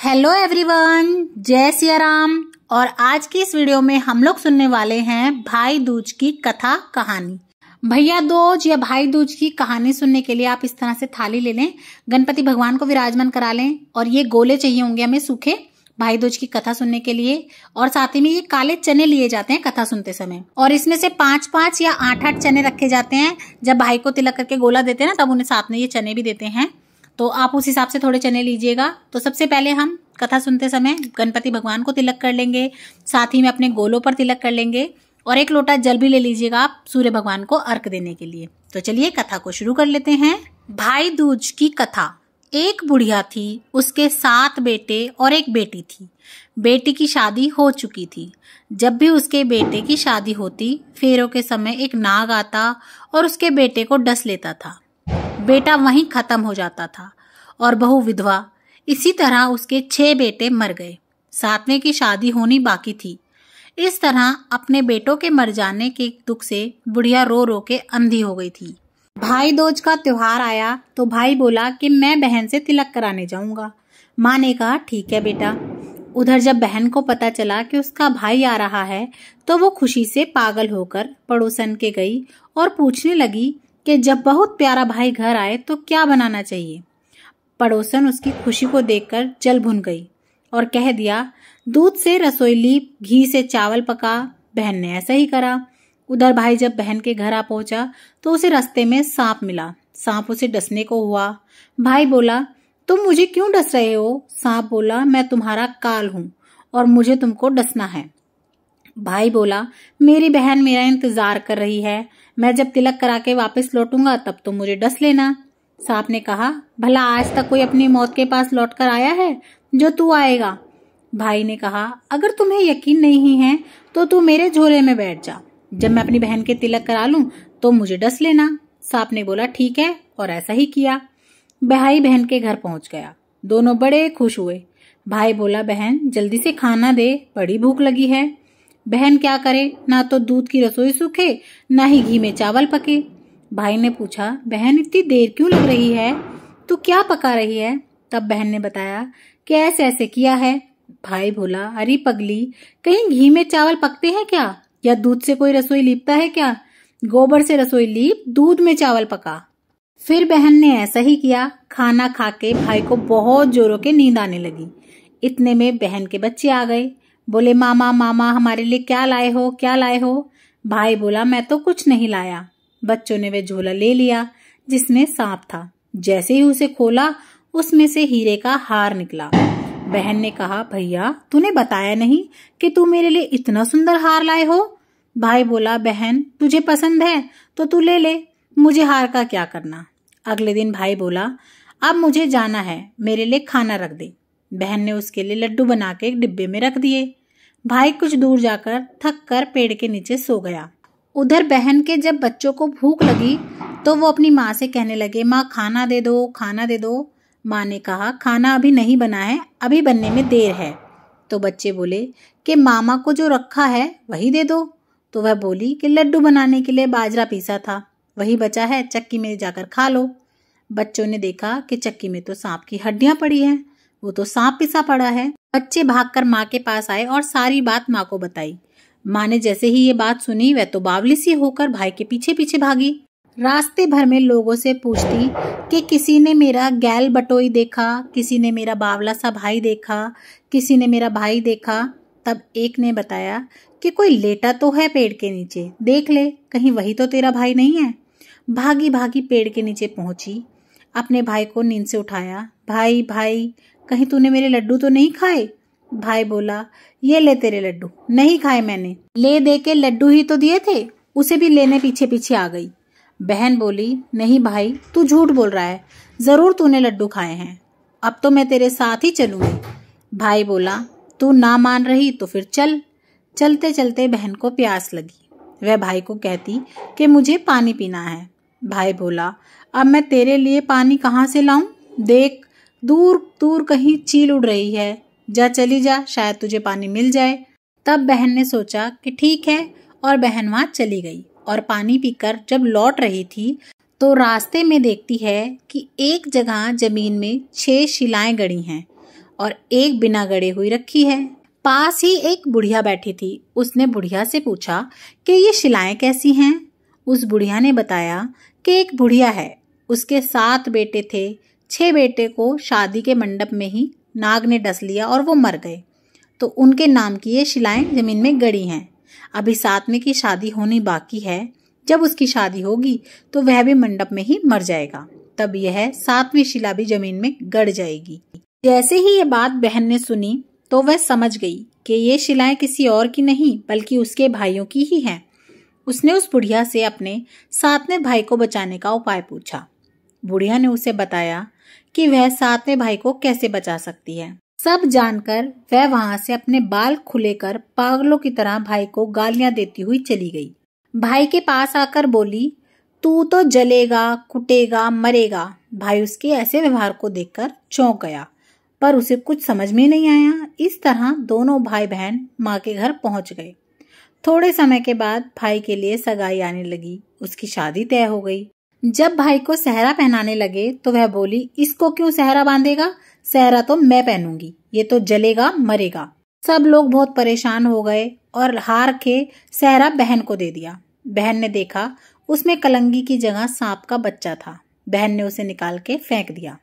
Hello everyone, जय सिया राम। और आज की इस वीडियो में हम लोग सुनने वाले हैं भाई दूज की कथा कहानी। भैया दूज या भाई दूज की कहानी सुनने के लिए आप इस तरह से थाली ले लें, गणपति भगवान को विराजमान करा लें और ये गोले चाहिए होंगे हमें सूखे भाई दूज की कथा सुनने के लिए। और साथ ही में ये काले चने लिए जाते हैं कथा सुनते समय, और इसमें से 5-5 या 8-8 चने रखे जाते हैं। जब भाई को तिलक करके गोला देते हैं ना, तब उन्हें साथ में ये चने भी देते हैं, तो आप उस हिसाब से थोड़े चने लीजिएगा। तो सबसे पहले हम कथा सुनते समय गणपति भगवान को तिलक कर लेंगे, साथ ही में अपने गोलों पर तिलक कर लेंगे, और एक लोटा जल भी ले लीजिएगा आप सूर्य भगवान को अर्घ देने के लिए। तो चलिए कथा को शुरू कर लेते हैं। भाई दूज की कथा। एक बुढ़िया थी, उसके 7 बेटे और एक बेटी थी। बेटी की शादी हो चुकी थी। जब भी उसके बेटे की शादी होती, फेरों के समय एक नाग आता और उसके बेटे को डस लेता था। बेटा वहीं खत्म हो जाता था और बहू विधवा। इसी तरह उसके 6 बेटे मर गए। 7वें की शादी होनी बाकी थी। इस तरह अपने बेटों के मर जाने के दुख से बुढ़िया रो रो के अंधी हो गई थी। भाई दूज का त्योहार आया तो भाई बोला कि मैं बहन से तिलक कराने जाऊंगा। माँ ने कहा ठीक है बेटा। उधर जब बहन को पता चला कि उसका भाई आ रहा है, तो वो खुशी से पागल होकर पड़ोसन के गई और पूछने लगी कि जब बहुत प्यारा भाई घर आए तो क्या बनाना चाहिए। पड़ोसन उसकी खुशी को देखकर जल भुन गई और कह दिया, दूध से रसोई लीप, घी से चावल पका। बहन ने ऐसा ही करा। उधर भाई जब बहन के घर आ पहुंचा तो उसे रास्ते में सांप मिला। सांप उसे डसने को हुआ। भाई बोला, तुम मुझे क्यों डस रहे हो? सांप बोला, मैं तुम्हारा काल हूं और मुझे तुमको डसना है। भाई बोला, मेरी बहन मेरा इंतजार कर रही है, मैं जब तिलक करा के वापस लौटूंगा तब तुम मुझे डस लेना। सांप ने कहा, भला आज तक कोई अपनी मौत के पास लौट कर आया है जो तू आएगा? भाई ने कहा, अगर तुम्हें यकीन नहीं है तो तू मेरे झोले में बैठ जा। जब मैं अपनी बहन के तिलक करा लूं तो मुझे डस लेना। सांप ने बोला ठीक है, और ऐसा ही किया। भाई बहन के घर पहुंच गया। दोनों बड़े खुश हुए। भाई बोला, बहन जल्दी से खाना दे, बड़ी भूख लगी है। बहन क्या करे, ना तो दूध की रसोई सूखे, ना ही घी में चावल पके। भाई ने पूछा, बहन इतनी देर क्यों लग रही है, तू क्या पका रही है? तब बहन ने बताया कि ऐसे ऐसे किया है। भाई बोला, अरे पगली, कहीं घी में चावल पकते हैं क्या, या दूध से कोई रसोई लीपता है क्या? गोबर से रसोई लीप, दूध में चावल पका। फिर बहन ने ऐसा ही किया। खाना खा के भाई को बहुत जोरों के नींद आने लगी। इतने में बहन के बच्चे आ गए। बोले, मामा मामा हमारे लिए क्या लाए हो, क्या लाए हो? भाई बोला, मैं तो कुछ नहीं लाया। बच्चों ने वे झोला ले लिया जिसमें सांप था। जैसे ही उसे खोला, उसमें से हीरे का हार निकला। बहन ने कहा, भैया तूने बताया नहीं कि तू मेरे लिए इतना सुंदर हार लाए हो। भाई बोला, बहन तुझे पसंद है तो तू ले ले, मुझे हार का क्या करना। अगले दिन भाई बोला, अब मुझे जाना है, मेरे लिए खाना रख दे। बहन ने उसके लिए लड्डू बना के एक डिब्बे में रख दिए। भाई कुछ दूर जाकर थक कर पेड़ के नीचे सो गया। उधर बहन के जब बच्चों को भूख लगी तो वो अपनी माँ से कहने लगे, माँ खाना दे दो, खाना दे दो। माँ ने कहा, खाना अभी नहीं बना है, अभी बनने में देर है। तो बच्चे बोले कि मामा को जो रखा है वही दे दो। तो वह बोली कि लड्डू बनाने के लिए बाजरा पीसा था, वही बचा है, चक्की में जाकर खा लो। बच्चों ने देखा कि चक्की में तो सांप की हड्डियां पड़ी हैं, वो तो सांप पिसा पड़ा है। बच्चे भागकर माँ के पास आए और सारी बात माँ को बताई। माँ ने जैसे ही ये बात सुनी, वह तो बावली सी होकर भाई के पीछे पीछे भागी। रास्ते भर में लोगों से पूछती कि किसी ने मेरा गैल बटोई देखा, किसी ने मेरा बावला सा भाई देखा, किसी ने मेरा भाई देखा। तब एक ने बताया कि कोई लेटा तो है पेड़ के नीचे, देख ले, कहीं वही तो तेरा भाई नहीं है। भागी भागी पेड़ के नीचे पहुंची, अपने भाई को नींद से उठाया। भाई भाई, कहीं तूने मेरे लड्डू तो नहीं खाए? भाई बोला, ये ले तेरे लड्डू। नहीं खाए मैंने, ले दे के लड्डू ही तो दिए थे, उसे भी लेने पीछे पीछे आ गई। बहन बोली, नहीं भाई तू झूठ बोल रहा है, जरूर तूने लड्डू खाए हैं, अब तो मैं तेरे साथ ही चलूंगी। भाई बोला, तू ना मान रही तो फिर चल। चलते चलते बहन को प्यास लगी। वह भाई को कहती कि मुझे पानी पीना है। भाई बोला, अब मैं तेरे लिए पानी कहाँ से लाऊं? देख दूर दूर कहीं चील उड़ रही है, जा चली जा, शायद तुझे पानी मिल जाए। तब बहन ने सोचा कि ठीक है, और बहन वहां चली गई। और पानी पीकर जब लौट रही थी तो रास्ते में देखती है कि एक जगह जमीन में 6 शिलाएं गड़ी हैं और एक बिना गड़े हुई रखी है। पास ही एक बुढ़िया बैठी थी। उसने बुढ़िया से पूछा कि ये शिलाएं कैसी हैं? उस बुढ़िया ने बताया कि एक बुढ़िया है, उसके 7 बेटे थे। 6 बेटे को शादी के मंडप में ही नाग ने डस लिया और वो मर गए, तो उनके नाम की ये शिलाएं जमीन में गड़ी हैं। अभी 7वें की शादी होनी बाकी है। जब उसकी शादी होगी तो वह भी मंडप में ही मर जाएगा, तब यह 7वीं शिला भी जमीन में गड़ जाएगी। जैसे ही ये बात बहन ने सुनी तो वह समझ गई कि ये शिलाएं किसी और की नहीं बल्कि उसके भाइयों की ही हैं। उसने उस बुढ़िया से अपने 7वें भाई को बचाने का उपाय पूछा। बुढ़िया ने उसे बताया कि वह 7वें भाई को कैसे बचा सकती है। सब जानकर वह वहां से अपने बाल खुले कर पागलों की तरह भाई को गालियां देती हुई चली गई। भाई के पास आकर बोली, तू तो जलेगा, कुटेगा, मरेगा। भाई उसके ऐसे व्यवहार को देखकर चौंक गया, पर उसे कुछ समझ में नहीं आया। इस तरह दोनों भाई बहन माँ के घर पहुंच गए। थोड़े समय के बाद भाई के लिए सगाई आने लगी। उसकी शादी तय हो गई। जब भाई को सेहरा पहनाने लगे तो वह बोली, इसको क्यों सेहरा बांधेगा? सेहरा तो मैं पहनूंगी, ये तो जलेगा, मरेगा। सब लोग बहुत परेशान हो गए और हार के सेहरा बहन को दे दिया। बहन ने देखा उसमें कलंगी की जगह सांप का बच्चा था। बहन ने उसे निकाल के फेंक दिया।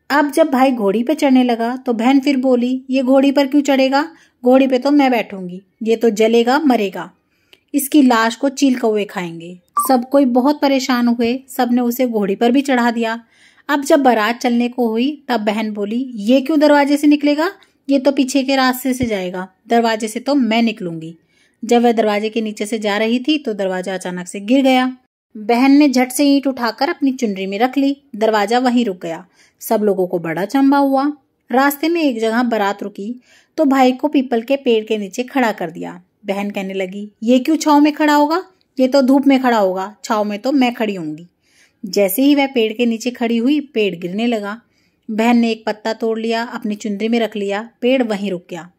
अब जब भाई घोड़ी पे चढ़ने लगा तो बहन फिर बोली, ये घोड़ी पर क्यों चढ़ेगा? घोड़ी पे तो मैं बैठूंगी, ये तो जलेगा, मरेगा। इसकी लाश को चील कौवे खाएंगे। सब कोई बहुत परेशान हुए। सबने उसे घोड़ी पर भी चढ़ा दिया। अब जब बारात चलने को हुई तब बहन बोली, ये क्यों दरवाजे से निकलेगा? ये तो पीछे के रास्ते से जाएगा, दरवाजे से तो मैं निकलूंगी। जब वह दरवाजे के नीचे से जा रही थी तो दरवाजा अचानक से गिर गया। बहन ने झट से ईंट उठाकर अपनी चुनरी में रख ली। दरवाजा वहीं रुक गया। सब लोगों को बड़ा चंबा हुआ। रास्ते में एक जगह बारात रुकी तो भाई को पीपल के पेड़ के नीचे खड़ा कर दिया। बहन कहने लगी, ये क्यों छांव में खड़ा होगा? ये तो धूप में खड़ा होगा, छांव में तो मैं खड़ी होंगी। जैसे ही वह पेड़ के नीचे खड़ी हुई, पेड़ गिरने लगा। बहन ने एक पत्ता तोड़ लिया, अपनी चुनरी में रख लिया, पेड़ वहीं रुक गया।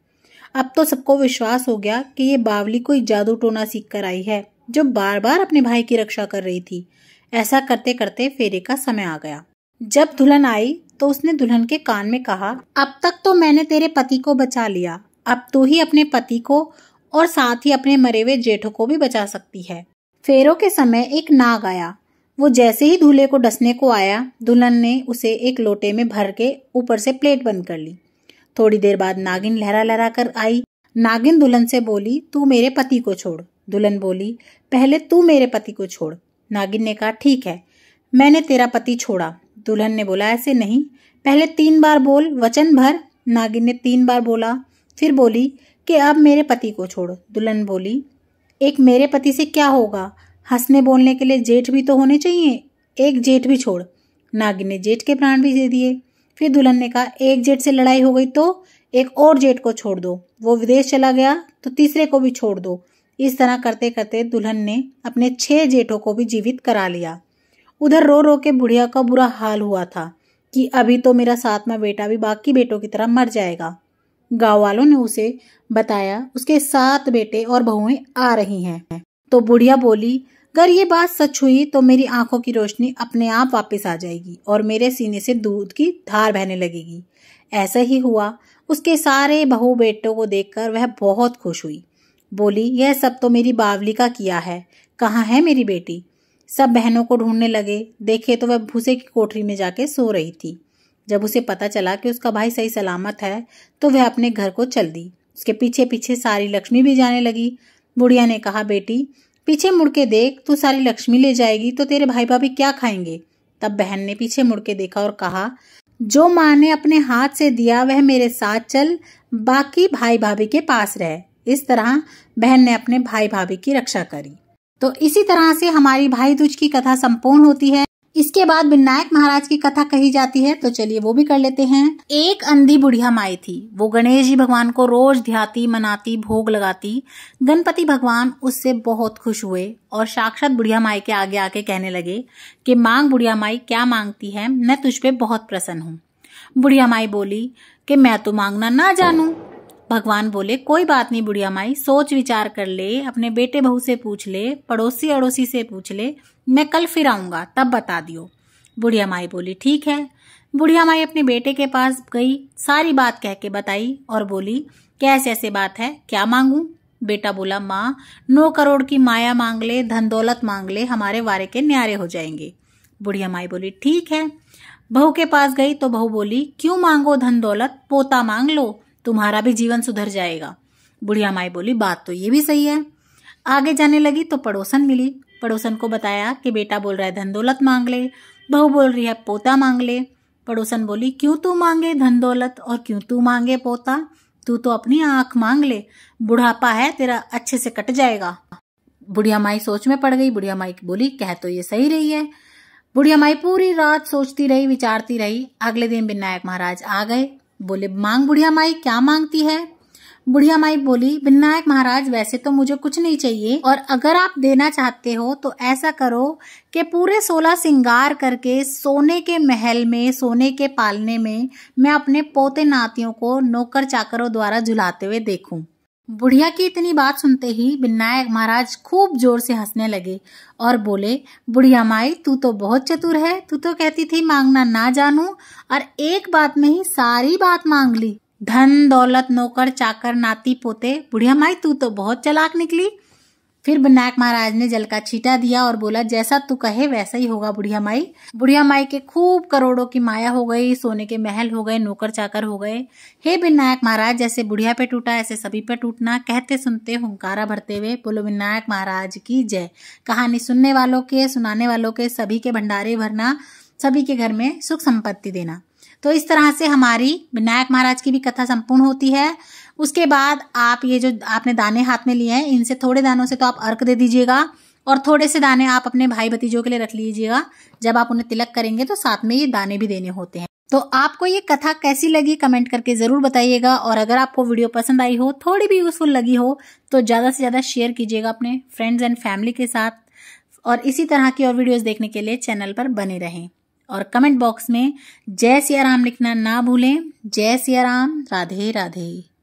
अब तो सबको विश्वास हो गया कि ये बावली कोई जादू टोना सीख कर आई है, जो बार बार अपने भाई की रक्षा कर रही थी। ऐसा करते करते फेरे का समय आ गया। जब दुल्हन आई तो उसने दुल्हन के कान में कहा, अब तक तो मैंने तेरे पति को बचा लिया, अब तू ही अपने पति को और साथ ही अपने मरे हुए जेठों को भी बचा सकती है। फेरों के समय एक नाग आया। वो जैसे ही दूल्हे को डसने को आया, दुल्हन ने उसे एक लोटे में भर के ऊपर से प्लेट बंद कर ली। थोड़ी देर बाद नागिन लहरा लहरा कर आई। नागिन दुल्हन से बोली, तू मेरे पति को छोड़। दुल्हन बोली, पहले तू मेरे पति को छोड़। नागिन ने कहा, ठीक है, मैंने तेरा पति छोड़ा। दुल्हन ने बोला, ऐसे नहीं, पहले 3 बार बोल, वचन भर। नागिन ने 3 बार बोला। फिर बोली कि अब मेरे पति को छोड़। दुल्हन बोली, एक मेरे पति से क्या होगा? हंसने बोलने के लिए जेठ भी तो होने चाहिए, एक जेठ भी छोड़। नागिन ने जेठ के प्राण भी दे दिए। फिर दुल्हन ने कहा, एक जेठ से लड़ाई हो गई तो एक और जेठ को छोड़ दो, वो विदेश चला गया तो तीसरे को भी छोड़ दो। इस तरह करते करते दुल्हन ने अपने 6 जेठों को भी जीवित करा लिया। उधर रो रो के बुढ़िया का बुरा हाल हुआ था कि अभी तो मेरा 7वां बेटा भी बाकी बेटों की तरह मर जाएगा। गांव वालों ने उसे बताया उसके 7 बेटे और बहुएं आ रही हैं। तो बुढ़िया बोली, अगर ये बात सच हुई तो मेरी आंखों की रोशनी अपने आप वापस आ जाएगी और मेरे सीने से दूध की धार बहने लगेगी। ऐसा ही हुआ। उसके सारे बहू बेटों को देखकर वह बहुत खुश हुई। बोली, यह सब तो मेरी बावली का किया है, कहाँ है मेरी बेटी? सब बहनों को ढूंढने लगे। देखे तो वह भूसे की कोठरी में जाके सो रही थी। जब उसे पता चला कि उसका भाई सही सलामत है तो वह अपने घर को चल दी। उसके पीछे पीछे सारी लक्ष्मी भी जाने लगी। बुढ़िया ने कहा, बेटी पीछे मुड़ के देख, तू सारी लक्ष्मी ले जाएगी तो तेरे भाई भाभी क्या खाएंगे? तब बहन ने पीछे मुड़ के देखा और कहा, जो माँ ने अपने हाथ से दिया वह मेरे साथ चल, बाकी भाई भाभी के पास रह। इस तरह बहन ने अपने भाई भाभी की रक्षा करी। तो इसी तरह से हमारी भाई दूज की कथा संपूर्ण होती है। इसके बाद विनायक महाराज की कथा कही जाती है, तो चलिए वो भी कर लेते हैं। एक अंधी बुढ़िया माई थी। वो गणेश जी भगवान को रोज ध्याती, मनाती, भोग लगाती। गणपति भगवान उससे बहुत खुश हुए और साक्षात बुढ़िया माई के आगे आके कहने लगे कि मांग बुढ़िया माई, क्या मांगती है, मैं तुझ पे बहुत प्रसन्न हूँ। बुढ़िया माई बोली कि मैं तो मांगना ना जानू। भगवान बोले, कोई बात नहीं बुढ़िया माई, सोच विचार कर ले, अपने बेटे बहू से पूछ ले, पड़ोसी अड़ोसी से पूछ ले, मैं कल फिर आऊंगा, तब बता दियो। बुढ़िया माई बोली, ठीक है। बुढ़िया माई अपने बेटे के पास गई, सारी बात कह के बताई और बोली कैसे ऐसे बात है, क्या मांगू। बेटा बोला माँ 9 करोड़ की माया मांग ले, धन दौलत मांग ले, हमारे वारे के न्यारे हो जाएंगे। बुढ़िया माई बोली ठीक है। बहू के पास गई तो बहू बोली क्यों मांगो धन दौलत, पोता मांग लो, तुम्हारा भी जीवन सुधर जाएगा। बुढ़िया माई बोली बात तो ये भी सही है। आगे जाने लगी तो पड़ोसन मिली, पड़ोसन को बताया कि बेटा बोल रहा है धन दौलत मांग ले, बहू बोल रही है पोता मांग ले। पड़ोसन बोली क्यों तू मांगे धन दौलत और क्यों तू मांगे पोता, तू तो अपनी आंख मांग ले, बुढ़ापा है तेरा अच्छे से कट जाएगा। बुढ़िया माई सोच में पड़ गई। बुढ़िया माई बोली कह तो ये सही रही है। बुढ़िया माई पूरी रात सोचती रही, विचारती रही। अगले दिन विनायक महाराज आ गए, बोले मांग बुढ़िया माई क्या मांगती है। बुढ़िया माई बोली विनायक महाराज वैसे तो मुझे कुछ नहीं चाहिए, और अगर आप देना चाहते हो तो ऐसा करो कि पूरे 16 श्रृंगार करके सोने के महल में, सोने के पालने में मैं अपने पोते नातियों को नौकर चाकरों द्वारा झुलाते हुए देखूं। बुढ़िया की इतनी बात सुनते ही विनायक महाराज खूब जोर से हंसने लगे और बोले बुढ़िया माई तू तो बहुत चतुर है, तू तो कहती थी मांगना ना जानू और एक बात में ही सारी बात मांग ली, धन दौलत नौकर चाकर नाती पोते। बुढ़िया माई तू तो बहुत चालाक निकली। फिर विनायक महाराज ने जल का छींटा दिया और बोला जैसा तू कहे वैसा ही होगा बुढ़िया माई। बुढ़िया माई के खूब करोड़ों की माया हो गई, सोने के महल हो गए, नौकर चाकर हो गए। हे विनायक महाराज जैसे बुढ़िया पे टूटा ऐसे सभी पे टूटना, कहते सुनते हुंकारा भरते हुए बोलो विनायक महाराज की जय। कहानी सुनने वालों के, सुनाने वालों के सभी के भंडारे भरना, सभी के घर में सुख संपत्ति देना। तो इस तरह से हमारी विनायक महाराज की भी कथा संपूर्ण होती है। उसके बाद आप ये जो आपने दाने हाथ में लिए हैं, इनसे थोड़े दानों से तो आप अर्घ दे दीजिएगा और थोड़े से दाने आप अपने भाई भतीजों के लिए रख लीजिएगा। जब आप उन्हें तिलक करेंगे तो साथ में ये दाने भी देने होते हैं। तो आपको ये कथा कैसी लगी कमेंट करके जरूर बताइएगा, और अगर आपको वीडियो पसंद आई हो, थोड़ी भी यूजफुल लगी हो, तो ज्यादा से ज्यादा शेयर कीजिएगा अपने फ्रेंड्स एंड फैमिली के साथ। और इसी तरह की और वीडियोस देखने के लिए चैनल पर बने रहें और कमेंट बॉक्स में जय सिया राम लिखना ना भूलें। जय सिया राम, राधे राधे।